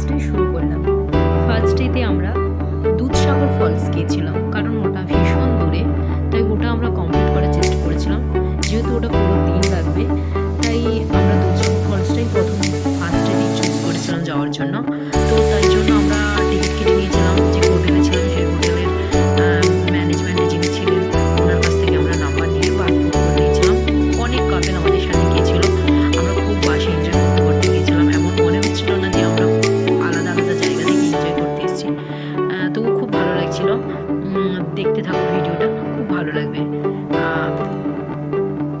ফার্স্টে শুরু করলাম। ফার্স্ট ডেতে আমরা দুধসাগর ফলস গিয়েছিলাম, কারণ ওটা ভীষণ দূরে, তাই ওটা আমরা কমপ্লিট করার চেষ্টা করেছিলাম। যেহেতু ওটা পুরো দিন লাগবে, তাই আমরা দুধসাগর ফলসটাই প্রথম ফার্স্ট ডেতেই চুজ করেছিলাম যাওয়ার জন্য। তো তাই জন্য আমরা টিকিট কেটে নিয়েছিলাম। যে হোটেলে ছিলাম সেই হোটেলের ম্যানেজমেন্টে যিনি ছিলেন ওনার কাছ থেকে আমরা নাম্বার নিয়ে বা বুক করে নিয়েছিলাম। অনেক কাপেল আমাদের সাথে গিয়েছিল। আমরা খুব বাসে এনজয় করতে করতে গিয়েছিলাম। এমন মনে হচ্ছিল না যে আমরা আলাদা আলাদা জায়গা থেকে এনজয় করতে এসেছি। তবু খুব ভালো লাগছিল। দেখতে থাকো ভিডিওটা, খুব ভালো লাগবে।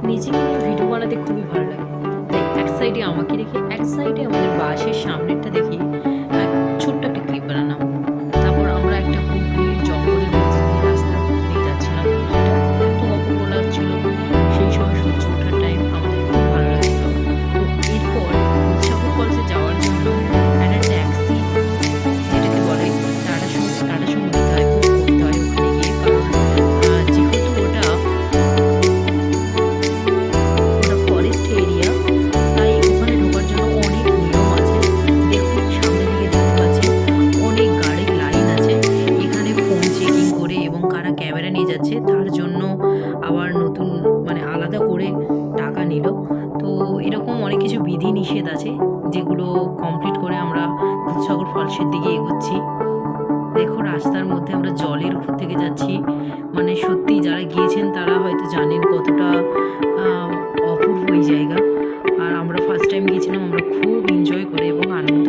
নিজেকে নিয়ে ভিডিও বানাতে খুবই ভালো লাগে। তাই এক সাইডে আমাকে রেখে এক সাইডে আমাদের বাসের সামনেরটা দেখে ছোট্ট একটা ক্লিপ বানালাম। তারপর আমরা একটা গভীর জঙ্গলের মধ্যে দিয়ে রাস্তার মধ্যে দিয়ে যাচ্ছিলাম। এত অপূর্ব লাগছিল। সেই সময় সূর্য ওঠার টাইম আমাদের খুব ভালো লাগছিল। তো এরপর দুধসাগর ফলসে যাওয়ার জন্য একটা ট্যাক্সি, যেটাকে বলে টাটা সুমো নিতে হয়, বুক করতে হয় ওখানে গিয়ে। কারণ যেহেতু ওটা ফরেস্ট এরিয়া, তাই ওখানে ঢোকার জন্য অনেক নিয়ম আছে। দেখুন সামনের দিকে দেখতে পাচ্ছেন অনেক গাড়ির লাইন আছে। এখানে ফোন চেকিং করে এবং কারা ক্যামেরা নিয়ে যাচ্ছে তার জন্য আবার নতুন আলাদা করে টাকা নিল। তো এরকম অনেক কিছু বিধি নিষেধ আছে, যেগুলো কমপ্লিট করে আমরা দুধসাগর ফলসের দিকে এগোচ্ছি। দেখো রাস্তার মধ্যে আমরা জলের উপর থেকে যাচ্ছি। সত্যি যারা গিয়েছেন তারা হয়তো জানেন কতটা অপূর্ব এই জায়গা। আর আমরা ফার্স্ট টাইম গিয়েছিলাম, আমরা খুব এনজয় করে এবং আনন্দ